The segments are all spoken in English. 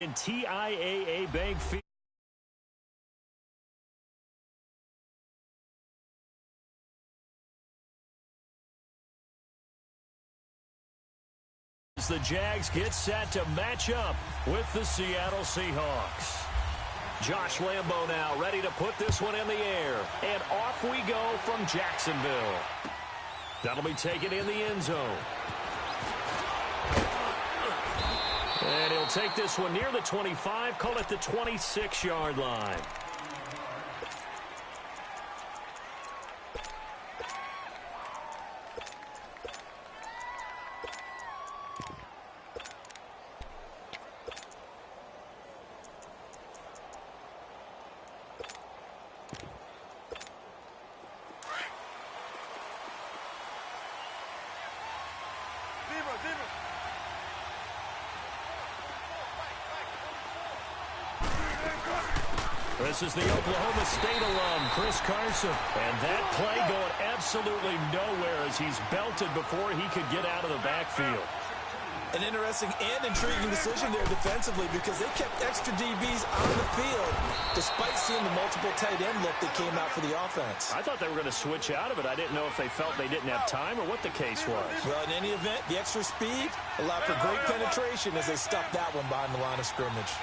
in TIAA Bank Field. The Jags get set to match up with the Seattle Seahawks. Josh Lambo now ready to put this one in the air. And off we go from Jacksonville. That'll be taken in the end zone. And he'll take this one near the 25, call it the 26-yard line. This is the Oklahoma State alum, Chris Carson. And that play going absolutely nowhere as he's belted before he could get out of the backfield. An interesting and intriguing decision there defensively because they kept extra DBs on the field despite seeing the multiple tight end look that came out for the offense. I thought they were going to switch out of it. I didn't know if they felt they didn't have time or what the case was. Well, in any event, the extra speed allowed for great penetration as they stuffed that one behind the line of scrimmage.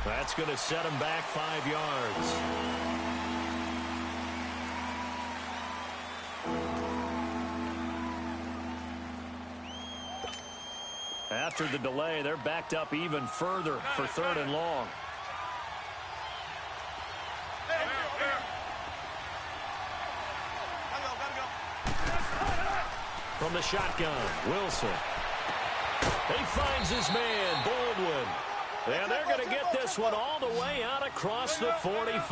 That's going to set him back 5 yards. After the delay, they're backed up even further for 3rd and long. From the shotgun, Wilson. He finds his man, Baldwin. And they're going to get this one all the way out across the 45.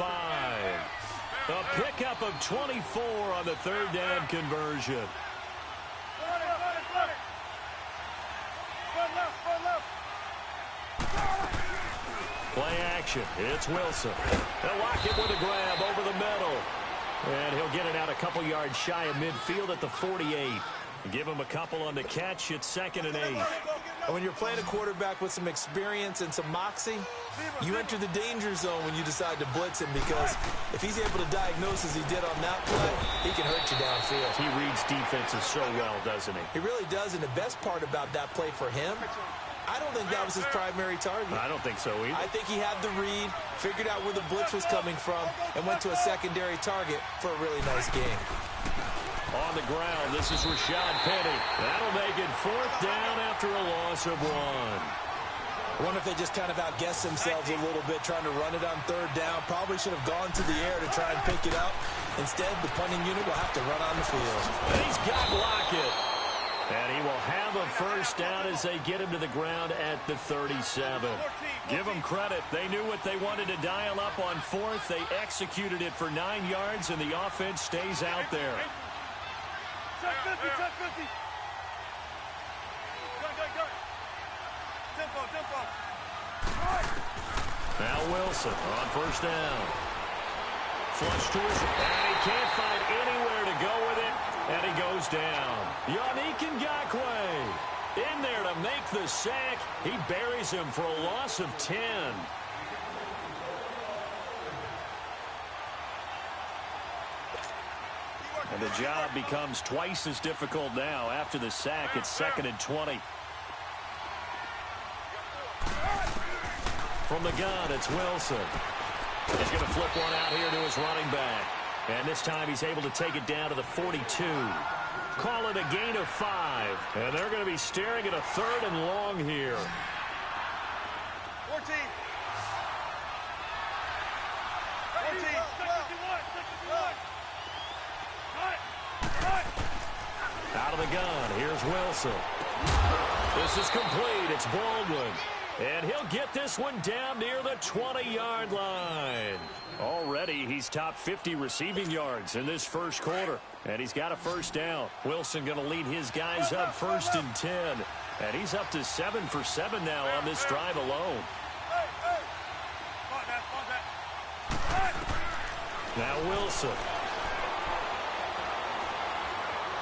A pickup of 24 on the 3rd down conversion. Play action. It's Wilson. They'll lock it with a grab over the middle. And he'll get it out a couple yards shy of midfield at the 48. Give him a couple on the catch. It's 2nd and 8. And when you're playing a quarterback with some experience and some moxie, you enter the danger zone when you decide to blitz him because if he's able to diagnose as he did on that play, he can hurt you downfield. He reads defenses so well, doesn't he? He really does, and the best part about that play for him, I don't think that was his primary target. I don't think so either. I think he had the read, figured out where the blitz was coming from, and went to a secondary target for a really nice game. On the ground, this is Rashad Penny. That'll make it 4th down after a loss of 1. I wonder if they just kind of outguessed themselves a little bit trying to run it on 3rd down. Probably should have gone to the air to try and pick it up. Instead, the punting unit will have to run on the field. And he's got Lockett. And he will have a 1st down as they get him to the ground at the 37. Give them credit. They knew what they wanted to dial up on 4th. They executed it for 9 yards, and the offense stays out there. Check 50, check 50. Go. Tempo. Now Wilson on 1st down. Flush to his, and he can't find anywhere to go with it, and he goes down. Yannick Ngakoue in there to make the sack. He buries him for a loss of 10. And the job becomes twice as difficult now. After the sack, it's 2nd and 20. From the gun, it's Wilson. He's going to flip one out here to his running back. And this time he's able to take it down to the 42. Call it a gain of 5. And they're going to be staring at a 3rd and long here. 14. Out of the gun, here's Wilson. This is complete. It's Baldwin. And he'll get this one down near the 20-yard line. Already, he's top 50 receiving yards in this first quarter. And he's got a first down. Wilson going to lead his guys up 1st and 10. And he's up to 7 for 7 now on this drive alone. Now Wilson.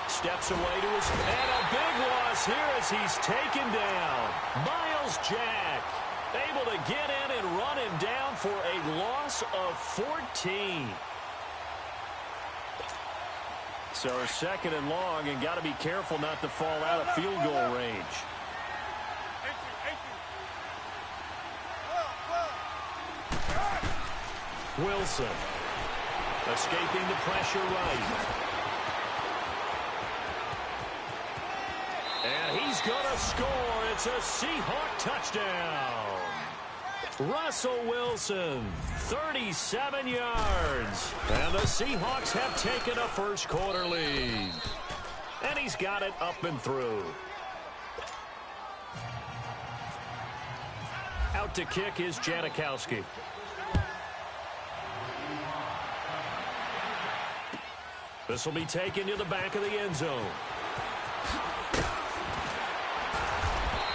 Steps away to his... And a big loss here as he's taken down. Miles Jack able to get in and run him down for a loss of 14. So 2nd and long, and got to be careful not to fall out of field goal range. Wilson escaping the pressure right. And he's going to score. It's a Seahawk touchdown. Russell Wilson, 37 yards. And the Seahawks have taken a first quarter lead. And he's got it up and through. Out to kick is Janikowski. This will be taken to the back of the end zone.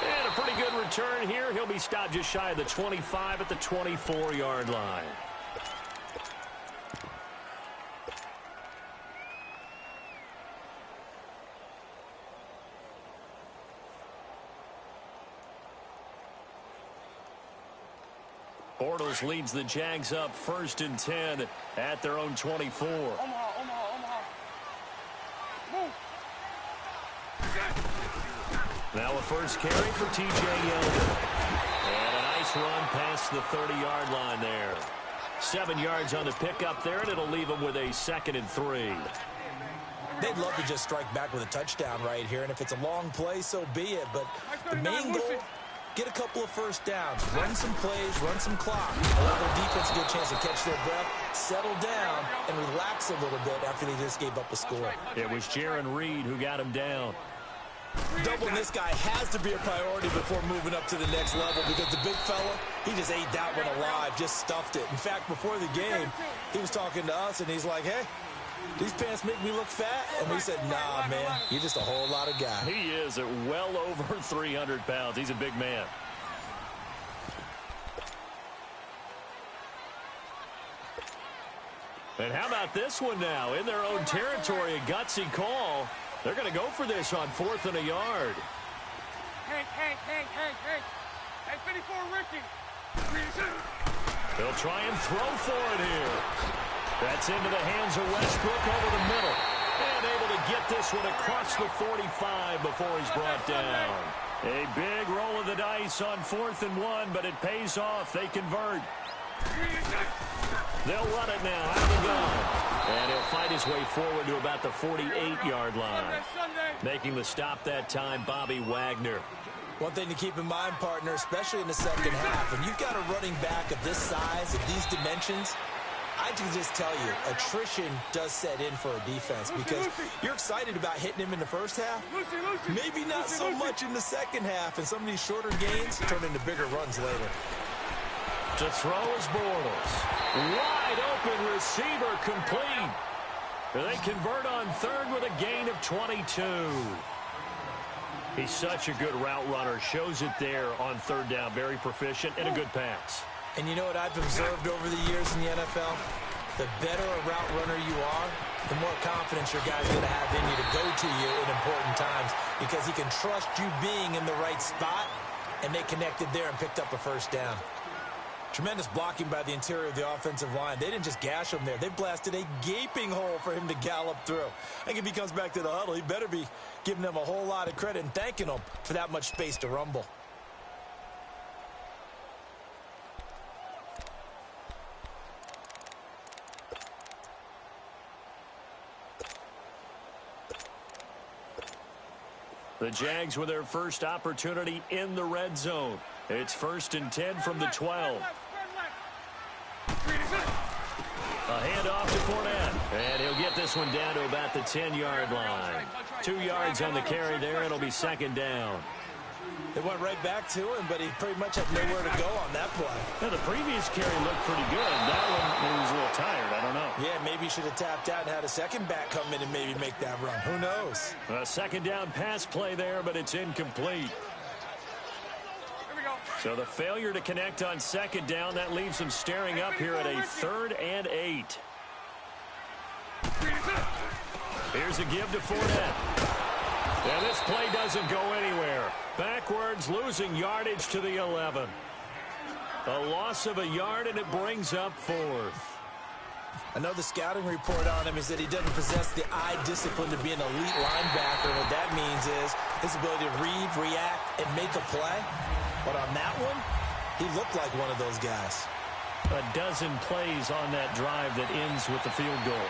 And a pretty good return here. He'll be stopped just shy of the 25 at the 24-yard line. Bortles leads the Jags up 1st and 10 at their own 24. Now a first carry for T.J. Yeldon. And a nice run past the 30-yard line there. 7 yards on the pickup there, and it'll leave them with a 2nd and 3. They'd love to just strike back with a touchdown right here, and if it's a long play, so be it. But the main goal, get a couple of first downs, run some plays, run some clock. Allow their defense to get a chance to catch their breath, settle down, and relax a little bit after they just gave up a score. It was Jaron Reed who got him down. Doubling this guy has to be a priority before moving up to the next level because the big fella, he just ate that one alive, just stuffed it. In fact, before the game, he was talking to us, and he's like, hey, these pants make me look fat? And we said, nah, man, you're just a whole lot of guy. He is at well over 300 pounds. He's a big man. And how about this one now? In their own territory, a gutsy call. They're going to go for this on 4th and a yard. Hey, 54, Ricky. They'll try and throw for it here. That's into the hands of Westbrook over the middle. And able to get this one across the 45 before he's brought down. A big roll of the dice on 4th and 1, but it pays off. They convert. They'll run it now out of the gun. And he'll fight his way forward to about the 48-yard line. Making the stop that time, Bobby Wagner. One thing to keep in mind, partner, especially in the second half, when you've got a running back of this size, of these dimensions, I can just tell you, attrition does set in for a defense because you're excited about hitting him in the first half. Maybe not so much in the second half, and some of these shorter gains turn into bigger runs later. To throw is Bortles. Wide open receiver complete. They convert on 3rd with a gain of 22. He's such a good route runner. Shows it there on 3rd down. Very proficient and a good pass. And you know what I've observed over the years in the NFL? The better a route runner you are, the more confidence your guy's going to have in you to go to you in important times because he can trust you being in the right spot, and they connected there and picked up a first down. Tremendous blocking by the interior of the offensive line. They didn't just gash him there. They blasted a gaping hole for him to gallop through. I think if he comes back to the huddle, he better be giving them a whole lot of credit and thanking them for that much space to rumble. The Jags with their first opportunity in the red zone. It's 1st and 10 from the 12. A handoff to Fournette. And he'll get this one down to about the 10-yard line. 2 yards on the carry there. It'll be 2nd down. It went right back to him, but he pretty much had nowhere to go on that play. Yeah, the previous carry looked pretty good. That one, he was a little tired. I don't know. Yeah, maybe he should have tapped out and had a second back come in and maybe make that run. Who knows? A second down pass play there, but it's incomplete. So the failure to connect on second down, that leaves him staring up here at a 3rd and 8. Here's a give to Fournette. And this play doesn't go anywhere. Backwards, losing yardage to the 11. A loss of a yard, and it brings up 4th. I know the scouting report on him is that he doesn't possess the eye discipline to be an elite linebacker. What that means is his ability to read, react, and make a play. But on that one, he looked like one of those guys. A dozen plays on that drive that ends with the field goal.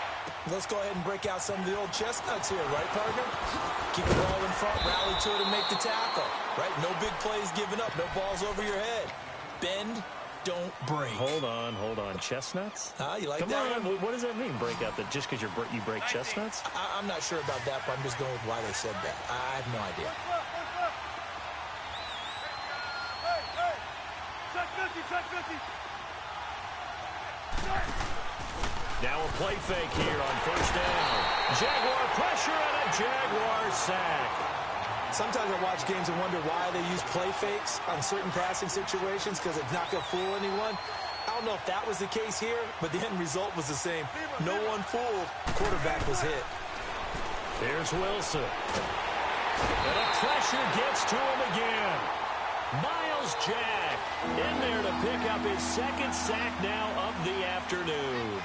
Let's go ahead and break out some of the old chestnuts here, right, partner? Keep the ball in front, rally to it, and make the tackle, right? No big plays given up, no balls over your head. Bend, don't break. Hold on. Chestnuts? You like Come that? on, what does that mean, break out? That just because you break chestnuts? I'm not sure about that, but I'm just going with why they said that. I have no idea. Now a play fake here on first down. Jaguar pressure and a Jaguar sack. Sometimes I watch games and wonder why they use play fakes on certain passing situations because it's not going to fool anyone. I don't know if that was the case here, but the end result was the same. No one fooled. Quarterback was hit. There's Wilson. And a pressure gets to him again. Miles Jack in there to pick up his 2nd sack now of the afternoon.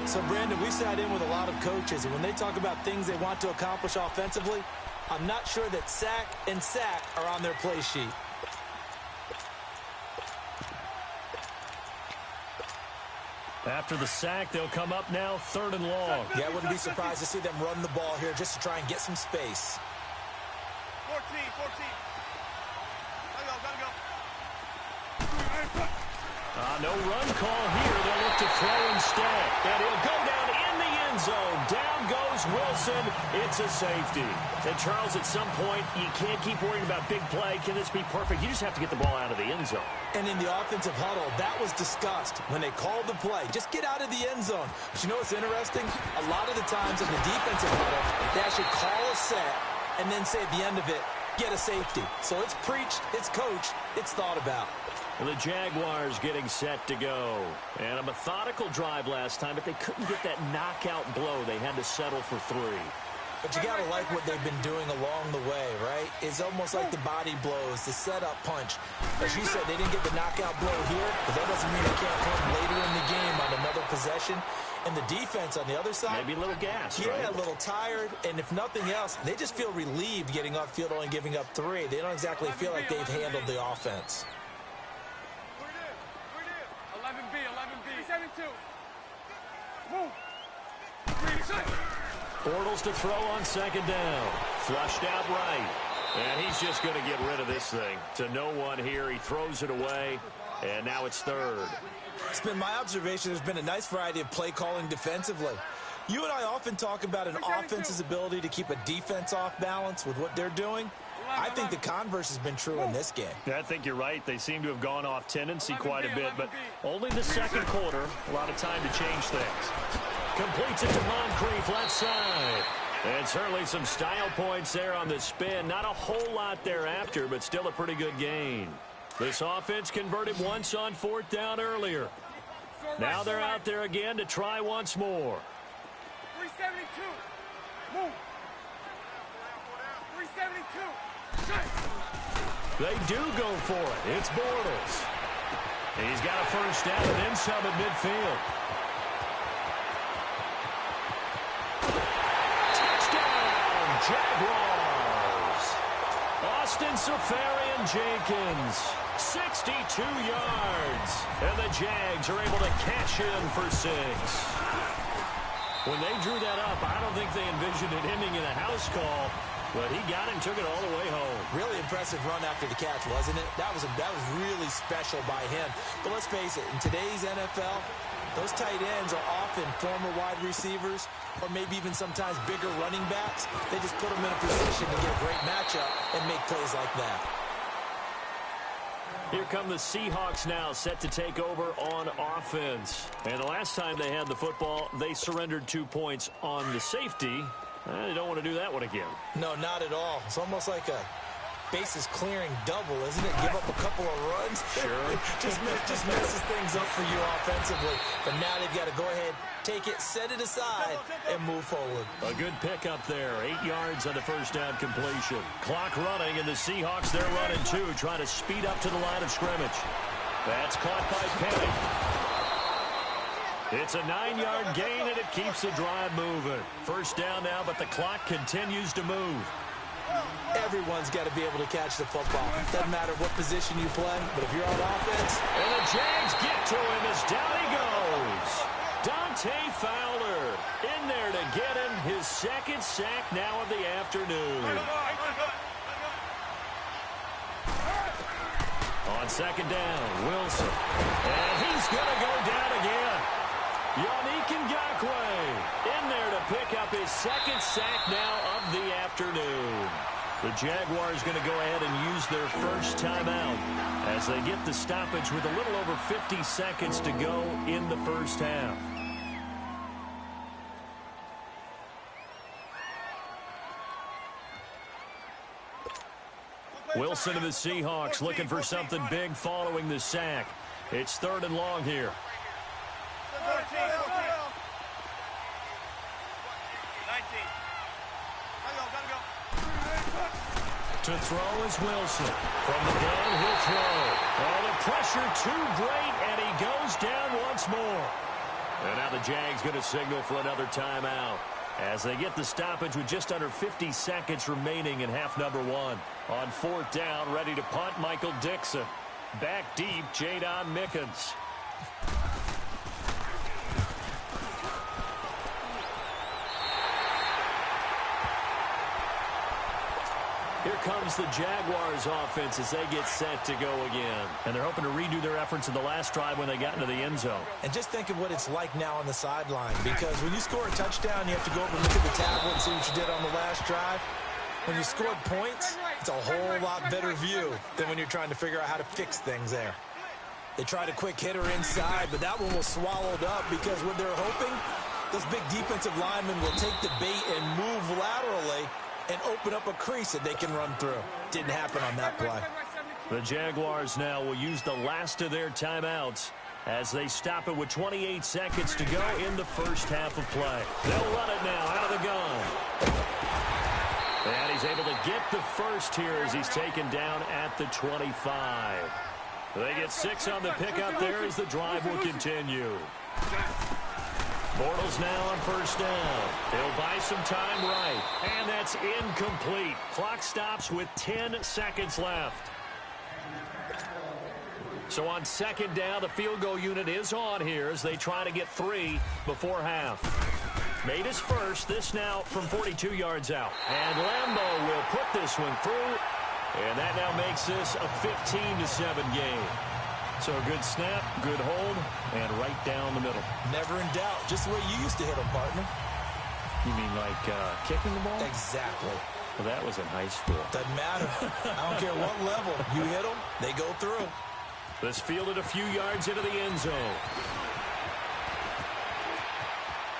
So, Brandon, we sat in with a lot of coaches, and when they talk about things they want to accomplish offensively, I'm not sure that sack and sack are on their play sheet. After the sack, they'll come up now 3rd and long. Yeah, I wouldn't be surprised to see them run the ball here just to try and get some space. 14. No run call here. They'll look to throw instead. And he'll go down in the end zone. Down goes Wilson. It's a safety. And, Charles, at some point, you can't keep worrying about big play. Can this be perfect? You just have to get the ball out of the end zone. And in the offensive huddle, that was discussed when they called the play. Just get out of the end zone. But you know what's interesting? A lot of the times in the defensive huddle, they actually call a set and then say at the end of it, get a safety. So it's preached, it's coached, it's thought about. And the Jaguars getting set to go. And a methodical drive last time, but they couldn't get that knockout blow. They had to settle for 3. But you got to like what they've been doing along the way, right? It's almost like the body blows, the setup punch. As you said, they didn't get the knockout blow here, but that doesn't mean they can't come later in the game on another possession. And the defense on the other side, maybe a little gas, yeah, right? A little tired. And if nothing else, they just feel relieved getting off field, only giving up 3. They don't exactly feel like they've handled the offense. 11B. Move. Bortles to throw on second down. Flushed out right. And he's just going to get rid of this thing. To no one here. He throws it away. And now it's 3rd. It's been my observation there's been a nice variety of play calling defensively. You and I often talk about an offense's ability to keep a defense off balance with what they're doing. I think the converse has been true in this game. Yeah, I think you're right. They seem to have gone off tendency quite a bit, but only the second quarter. A lot of time to change things. Completes it to Moncrief, left side. And certainly some style points there on the spin. Not a whole lot thereafter, but still a pretty good gain. This offense converted once on 4th down earlier. Now they're out there again to try once more. 372. Move. 372. They do go for it. It's Bortles. He's got a first down and then some at midfield. Touchdown, Jaguars. Austin Seferian-Jenkins, 62 yards. And the Jags are able to cash in for 6. When they drew that up, I don't think they envisioned it ending in a house call. But he got it and took it all the way home. Really impressive run after the catch, wasn't it? That was really special by him. But let's face it, in today's NFL, those tight ends are often former wide receivers or maybe even sometimes bigger running backs. They just put them in a position to get a great matchup and make plays like that. Here come the Seahawks now, set to take over on offense. And the last time they had the football, they surrendered 2 points on the safety. They don't want to do that one again. No, not at all. It's almost like a bases clearing double, isn't it? Give up a couple of runs. Sure. just messes things up for you offensively. But now they've got to go ahead, take it, set it aside, and move forward. A good pickup there. 8 yards on the first down completion. Clock running, and the Seahawks, they're running too, trying to speed up to the line of scrimmage. That's caught by Penny. It's a 9-yard gain, and it keeps the drive moving. First down now, but the clock continues to move. Everyone's got to be able to catch the football. Doesn't matter what position you play, but if you're on offense. And the Jags get to him as down he goes. Dante Fowler in there to get him his second sack now of the afternoon. On second down, Wilson. And he's going to go down again. Yannick Ngakoue in there to pick up his second sack now of the afternoon. The Jaguars going to go ahead and use their first timeout as they get the stoppage with a little over 50 seconds to go in the first half. Wilson and the Seahawks looking for something big following the sack. It's 3rd and long here. 19. To throw is Wilson. From the gun, he'll throw. Oh, the pressure too great, and he goes down once more. And now the Jags going to signal for another timeout as they get the stoppage with just under 50 seconds remaining in half number 1. On 4th down, ready to punt, Michael Dixon. Back deep, Jadon Mickens. Here comes the Jaguars offense as they get set to go again. And they're hoping to redo their efforts in the last drive when they got into the end zone. And just think of what it's like now on the sideline, because when you score a touchdown, you have to go over and look at the tablet and see what you did on the last drive. When you scored points, it's a whole lot better view than when you're trying to figure out how to fix things there. They tried a quick hitter inside, but that one was swallowed up because what they're hoping, those big defensive linemen will take the bait and move laterally and open up a crease that they can run through. Didn't happen on that play. The Jaguars now will use the last of their timeouts as they stop it with 28 seconds to go in the first half of play. They'll run it now out of the gun. And he's able to get the first here as he's taken down at the 25. They get 6 on the pickup there as the drive will continue. Bortles now on first down. He'll buy some time right. And that's incomplete. Clock stops with 10 seconds left. So on second down, the field goal unit is on here as they try to get 3 before half. Made his first. This now from 42 yards out. And Lambeau will put this one through. And that now makes this a 15-7 game. So a good snap, good hold, and right down the middle. Never in doubt. Just the way you used to hit them, partner. You mean like kicking the ball? Exactly. Well, that was in high school. Doesn't matter. I don't care what level. You hit them, they go through. This fielded a few yards into the end zone.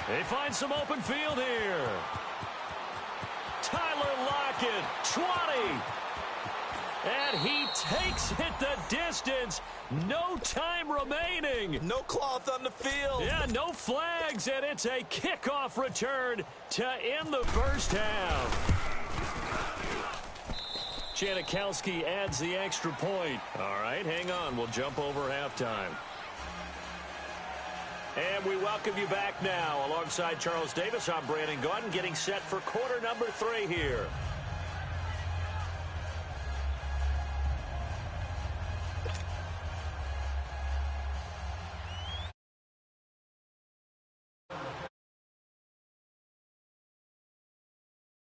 They find some open field here. Tyler Lockett, 20. And he takes it the distance. No time remaining. No cloth on the field. Yeah, no flags, and it's a kickoff return to end the first half. Janikowski adds the extra point. All right, hang on. We'll jump over halftime. And we welcome you back now. Alongside Charles Davis, I'm Brandon Gaudin, getting set for quarter number 3 here